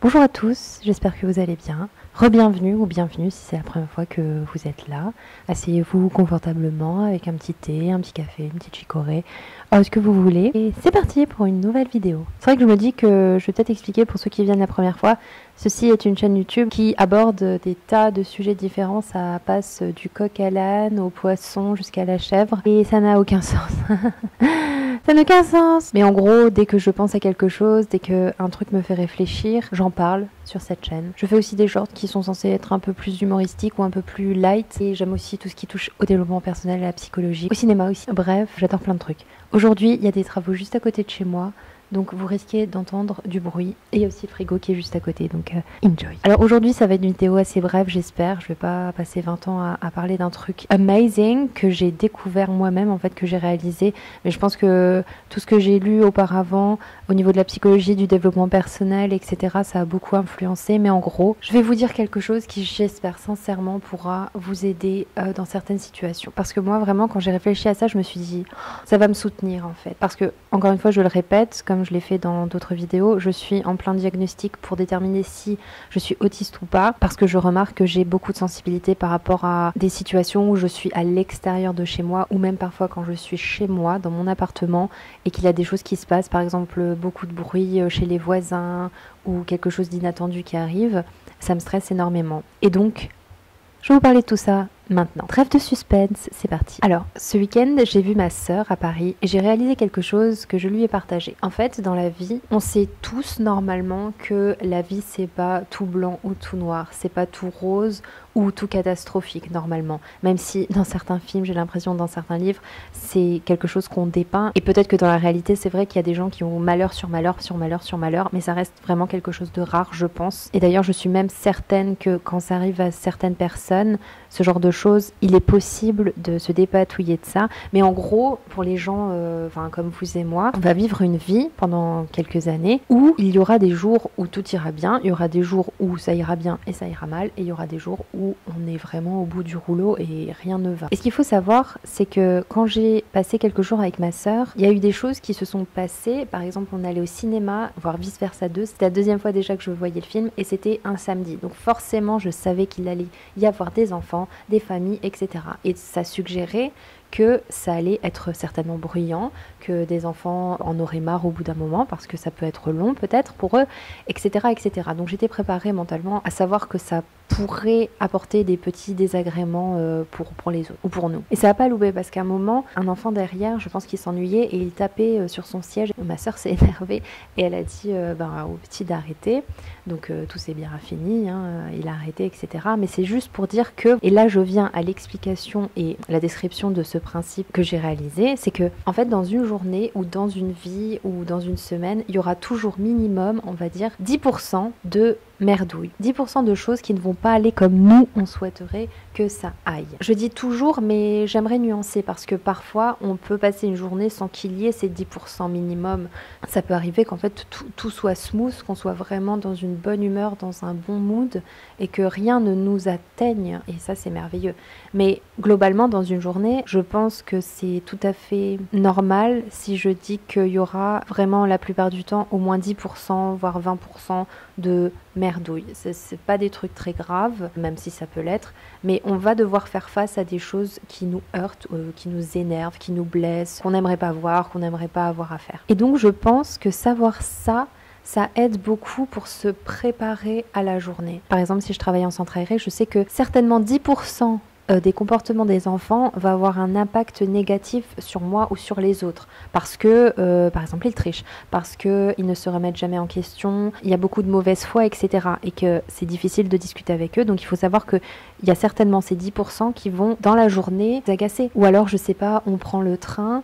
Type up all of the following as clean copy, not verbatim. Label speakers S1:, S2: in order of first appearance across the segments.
S1: Bonjour à tous, j'espère que vous allez bien. Re-bienvenue ou bienvenue si c'est la première fois que vous êtes là. Asseyez-vous confortablement avec un petit thé, un petit café, une petite chicorée, ce que vous voulez. Et c'est parti pour une nouvelle vidéo. C'est vrai que je me dis que je vais peut-être expliquer pour ceux qui viennent la première fois. Ceci est une chaîne YouTube qui aborde des tas de sujets différents. Ça passe du coq à l'âne, au poisson jusqu'à la chèvre. Et ça n'a aucun sens. Ça n'a aucun sens. Mais en gros, dès que je pense à quelque chose, dès qu'un truc me fait réfléchir, j'en parle sur cette chaîne. Je fais aussi des shorts qui sont censés être un peu plus humoristiques ou un peu plus light. Et j'aime aussi tout ce qui touche au développement personnel, à la psychologie, au cinéma aussi. Bref, j'adore plein de trucs. Aujourd'hui, il y a des travaux juste à côté de chez moi. Donc vous risquez d'entendre du bruit. Et il y a aussi le frigo qui est juste à côté, donc enjoy. Alors aujourd'hui ça va être une vidéo assez brève j'espère. Je vais pas passer 20 ans à parler d'un truc amazing que j'ai découvert moi-même en fait, que j'ai réalisé. Mais je pense que tout ce que j'ai lu auparavant au niveau de la psychologie, du développement personnel, etc. ça a beaucoup influencé. Mais en gros, je vais vous dire quelque chose qui j'espère sincèrement pourra vous aider dans certaines situations. Parce que moi vraiment quand j'ai réfléchi à ça, je me suis dit ça va me soutenir en fait. Parce que encore une fois je le répète, comme je l'ai fait dans d'autres vidéos, je suis en plein diagnostic pour déterminer si je suis autiste ou pas, parce que je remarque que j'ai beaucoup de sensibilité par rapport à des situations où je suis à l'extérieur de chez moi, ou même parfois quand je suis chez moi, dans mon appartement, et qu'il y a des choses qui se passent, par exemple beaucoup de bruit chez les voisins, ou quelque chose d'inattendu qui arrive, ça me stresse énormément. Et donc, je vais vous parler de tout ça maintenant. Trêve de suspense, c'est parti. Alors, ce week-end, j'ai vu ma sœur à Paris et j'ai réalisé quelque chose que je lui ai partagé. En fait, dans la vie, on sait tous normalement que la vie, c'est pas tout blanc ou tout noir, c'est pas tout rose ou tout catastrophique normalement. Même si dans certains films, j'ai l'impression, dans certains livres, c'est quelque chose qu'on dépeint. Et peut-être que dans la réalité, c'est vrai qu'il y a des gens qui ont malheur sur malheur sur malheur sur malheur, mais ça reste vraiment quelque chose de rare, je pense. Et d'ailleurs, je suis même certaine que quand ça arrive à certaines personnes, ce genre de choses, il est possible de se dépatouiller de ça. Mais en gros, pour les gens comme vous et moi, on va vivre une vie pendant quelques années où il y aura des jours où tout ira bien, il y aura des jours où ça ira bien et ça ira mal, et il y aura des jours où on est vraiment au bout du rouleau et rien ne va. Et ce qu'il faut savoir, c'est que quand j'ai passé quelques jours avec ma sœur, il y a eu des choses qui se sont passées. Par exemple, on allait au cinéma, voire Vice Versa 2. C'était la deuxième fois déjà que je voyais le film et c'était un samedi. Donc forcément, je savais qu'il allait y avoir des enfants, des familles, etc. Et ça suggérait que ça allait être certainement bruyant, que des enfants en auraient marre au bout d'un moment parce que ça peut être long peut-être pour eux, etc., etc. Donc j'étais préparée mentalement à savoir que ça pourrait apporter des petits désagréments pour les autres ou pour nous. Et ça n'a pas loupé parce qu'à un moment, un enfant derrière, je pense qu'il s'ennuyait et il tapait sur son siège. Ma sœur s'est énervée et elle a dit au petit d'arrêter. Donc tout s'est bien fini, il a arrêté, etc. Mais c'est juste pour dire que, et là je viens à l'explication et la description de ce principe que j'ai réalisé, c'est que en fait dans une journée ou dans une vie ou dans une semaine, il y aura toujours minimum, on va dire, 10% de merdouille. 10% de choses qui ne vont pas aller comme nous, on souhaiterait que ça aille. Je dis toujours, mais j'aimerais nuancer parce que parfois, on peut passer une journée sans qu'il y ait ces 10% minimum. Ça peut arriver qu'en fait, tout soit smooth, qu'on soit vraiment dans une bonne humeur, dans un bon mood et que rien ne nous atteigne. Et ça, c'est merveilleux. Mais globalement, dans une journée, je pense que c'est tout à fait normal si je dis qu'il y aura vraiment la plupart du temps au moins 10%, voire 20% de merdouille. C'est pas des trucs très graves, même si ça peut l'être, mais on va devoir faire face à des choses qui nous heurtent, qui nous énervent, qui nous blessent, qu'on n'aimerait pas voir, qu'on n'aimerait pas avoir à faire. Et donc je pense que savoir ça aide beaucoup pour se préparer à la journée. Par exemple, si je travaille en centre aéré, je sais que certainement 10% des comportements des enfants va avoir un impact négatif sur moi ou sur les autres parce que par exemple ils trichent, parce qu'ils ne se remettent jamais en question, il y a beaucoup de mauvaise foi, etc. et que c'est difficile de discuter avec eux. Donc il faut savoir qu'il y a certainement ces 10% qui vont dans la journée agacer. Ou alors je sais pas, on prend le train,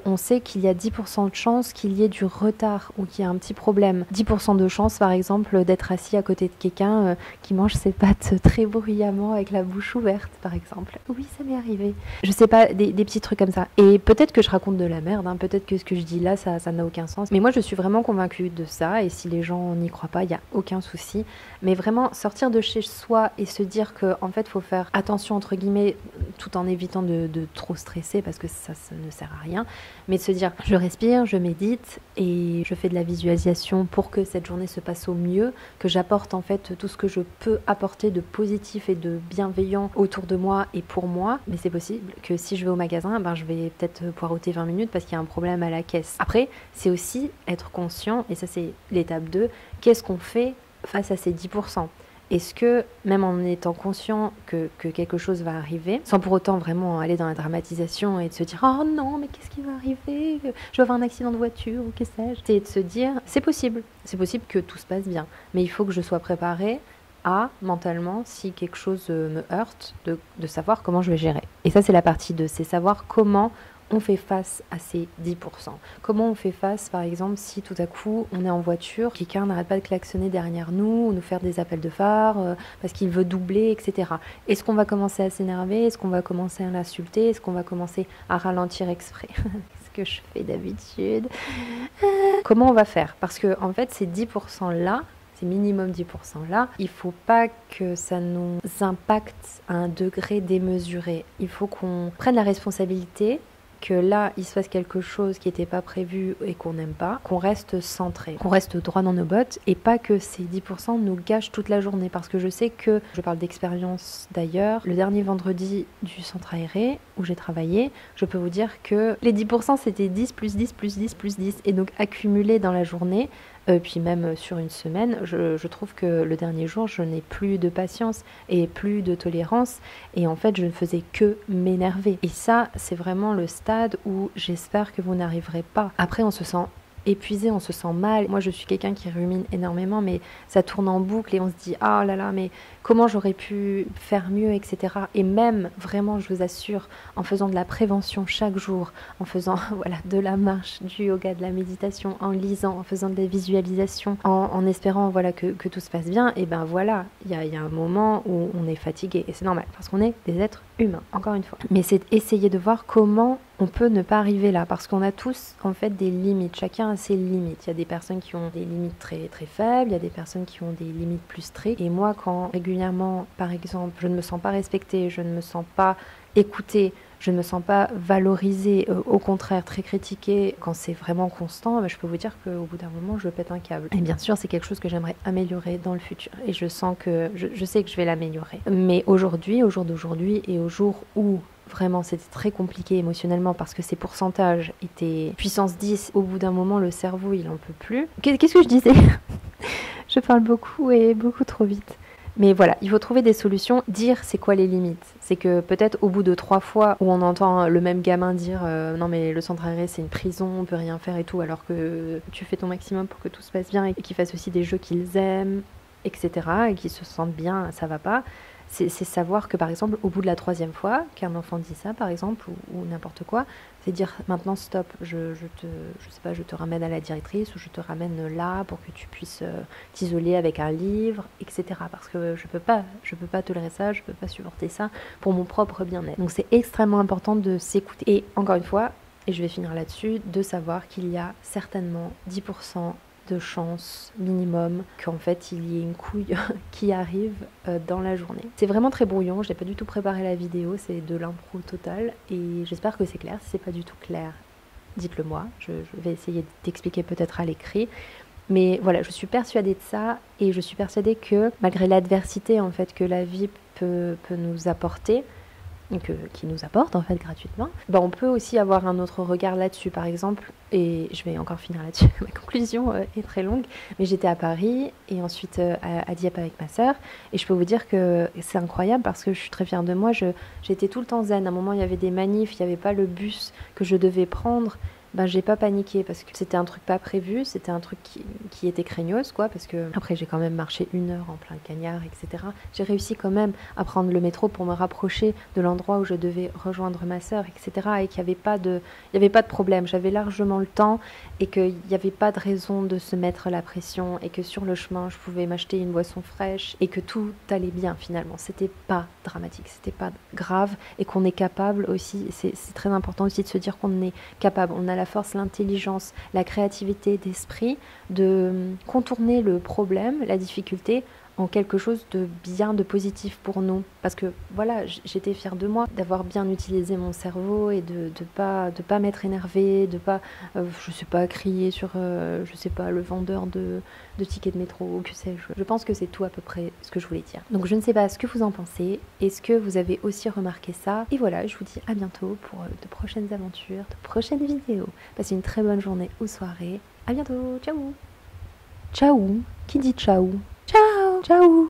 S1: on sait qu'il y a 10% de chance qu'il y ait du retard ou qu'il y a un petit problème. 10% de chance, par exemple, d'être assis à côté de quelqu'un qui mange ses pâtes très bruyamment avec la bouche ouverte, par exemple. Oui, ça m'est arrivé. Je sais pas, des petits trucs comme ça. Et peut-être que je raconte de la merde, peut-être que ce que je dis là, ça n'a aucun sens. Mais moi, je suis vraiment convaincue de ça. Et si les gens n'y croient pas, il n'y a aucun souci. Mais vraiment, sortir de chez soi et se dire qu'en fait, il faut faire attention, entre guillemets, tout en évitant de trop stresser parce que ça ne sert à rien. mais de se dire je respire, je médite et je fais de la visualisation pour que cette journée se passe au mieux, que j'apporte en fait tout ce que je peux apporter de positif et de bienveillant autour de moi et pour moi. Mais c'est possible que si je vais au magasin, ben, je vais peut-être poireauter 20 minutes parce qu'il y a un problème à la caisse. Après, c'est aussi être conscient, et ça c'est l'étape 2, qu'est-ce qu'on fait face à ces 10%? Est-ce que, même en étant conscient que quelque chose va arriver, sans pour autant vraiment aller dans la dramatisation et de se dire « Oh non, mais qu'est-ce qui va arriver? Je vais avoir un accident de voiture ou que sais-je » C'est de se dire « C'est possible que tout se passe bien, mais il faut que je sois préparée à, mentalement, si quelque chose me heurte, de savoir comment je vais gérer. » Et ça, c'est la partie 2, c'est savoir comment on fait face à ces 10%. Comment on fait face, par exemple, si tout à coup on est en voiture, quelqu'un n'arrête pas de klaxonner derrière nous, ou nous faire des appels de phare, parce qu'il veut doubler, etc. Est-ce qu'on va commencer à s'énerver? Est-ce qu'on va commencer à l'insulter? Est-ce qu'on va commencer à ralentir exprès? Ce que je fais d'habitude. Comment on va faire? Parce que, en fait, ces 10%-là, ces minimum 10% là, il ne faut pas que ça nous impacte à un degré démesuré. Il faut qu'on prenne la responsabilité que là, il se passe quelque chose qui n'était pas prévu et qu'on n'aime pas, qu'on reste centré, qu'on reste droit dans nos bottes et pas que ces 10% nous gâchent toute la journée. Parce que je sais que, je parle d'expérience d'ailleurs, le dernier vendredi du centre aéré où j'ai travaillé, je peux vous dire que les 10% c'était 10 plus 10 plus 10 plus 10 et donc accumulé dans la journée. Puis même sur une semaine, je trouve que le dernier jour, je n'ai plus de patience et plus de tolérance. Et en fait, je ne faisais que m'énerver. Et ça, c'est vraiment le stade où j'espère que vous n'arriverez pas. Après, on se sent épuisé, on se sent mal. Moi, je suis quelqu'un qui rumine énormément, mais ça tourne en boucle et on se dit « Ah là là, mais comment j'aurais pu faire mieux, etc. » Et même, vraiment, je vous assure, en faisant de la prévention chaque jour, en faisant voilà, de la marche, du yoga, de la méditation, en lisant, en faisant de la visualisation, en espérant voilà, que tout se passe bien, et ben voilà, il y a un moment où on est fatigué. Et c'est normal, parce qu'on est des êtres humains, encore une fois. Mais c'est essayer de voir comment on peut ne pas arriver là, parce qu'on a tous en fait des limites, chacun a ses limites. Il y a des personnes qui ont des limites très très faibles, il y a des personnes qui ont des limites plus strictes. Et moi, quand régulièrement, par exemple, je ne me sens pas respectée, je ne me sens pas écoutée, je ne me sens pas valorisée, au contraire très critiquée, quand c'est vraiment constant, je peux vous dire qu'au bout d'un moment, je pète un câble. Et bien sûr, c'est quelque chose que j'aimerais améliorer dans le futur. Et je sens que, je sais que je vais l'améliorer. Mais aujourd'hui, au jour d'aujourd'hui et au jour où vraiment, c'était très compliqué émotionnellement parce que ces pourcentages étaient puissance 10. Au bout d'un moment, le cerveau, il en peut plus. Qu'est-ce que je disais? Je parle beaucoup et beaucoup trop vite. Mais voilà, il faut trouver des solutions, dire c'est quoi les limites. C'est que peut-être au bout de 3 fois où on entend le même gamin dire non mais le centre aéré c'est une prison, on peut rien faire et tout, alors que tu fais ton maximum pour que tout se passe bien et qu'ils fassent aussi des jeux qu'ils aiment, etc. et qu'ils se sentent bien, ça va pas. C'est savoir que par exemple au bout de la 3e fois qu'un enfant dit ça par exemple ou n'importe quoi, c'est dire maintenant stop, je sais pas, je te ramène à la directrice ou je te ramène là pour que tu puisses t'isoler avec un livre, etc. Parce que je peux pas tolérer ça, je peux pas supporter ça pour mon propre bien-être. Donc c'est extrêmement important de s'écouter. Et encore une fois, et je vais finir là-dessus, de savoir qu'il y a certainement 10% de chance minimum qu'en fait il y ait une couille qui arrive dans la journée. C'est vraiment très brouillon, je n'ai pas du tout préparé la vidéo, c'est de l'impro total et j'espère que c'est clair. Si c'est pas du tout clair, dites-le moi, je vais essayer d'expliquer peut-être à l'écrit. Mais voilà, je suis persuadée de ça et je suis persuadée que malgré l'adversité en fait que la vie peut nous apporter, qui nous apporte en fait gratuitement, on peut aussi avoir un autre regard là-dessus. Par exemple, et je vais encore finir là-dessus, ma conclusion est très longue, mais j'étais à Paris et ensuite à Dieppe avec ma sœur et je peux vous dire que c'est incroyable parce que je suis très fière de moi, j'étais tout le temps zen. À un moment il y avait des manifs, il n'y avait pas le bus que je devais prendre, j'ai pas paniqué parce que c'était un truc pas prévu, c'était un truc qui était craignos quoi, parce que après j'ai quand même marché 1 heure en plein cagnard, etc. J'ai réussi quand même à prendre le métro pour me rapprocher de l'endroit où je devais rejoindre ma sœur, etc. et qu'il n'y avait pas de problème, j'avais largement le temps et qu'il n'y avait pas de raison de se mettre la pression et que sur le chemin je pouvais m'acheter une boisson fraîche et que tout allait bien finalement. C'était pas dramatique, c'était pas grave et qu'on est capable aussi, c'est très important aussi de se dire qu'on est capable, on a la force, l'intelligence, la créativité d'esprit de contourner le problème, la difficulté en quelque chose de bien, de positif pour nous. Parce que voilà, j'étais fière de moi, d'avoir bien utilisé mon cerveau et de pas m'être énervée, de pas, je sais pas, crier sur, je sais pas, le vendeur de tickets de métro, ou que sais-je. Je pense que c'est tout à peu près ce que je voulais dire. Donc je ne sais pas ce que vous en pensez. Est-ce que vous avez aussi remarqué ça? Et voilà, je vous dis à bientôt pour de prochaines aventures, de prochaines vidéos. Passez une très bonne journée ou soirée. À bientôt, ciao. Ciao. Qui dit ciao? Ciao. Ciao.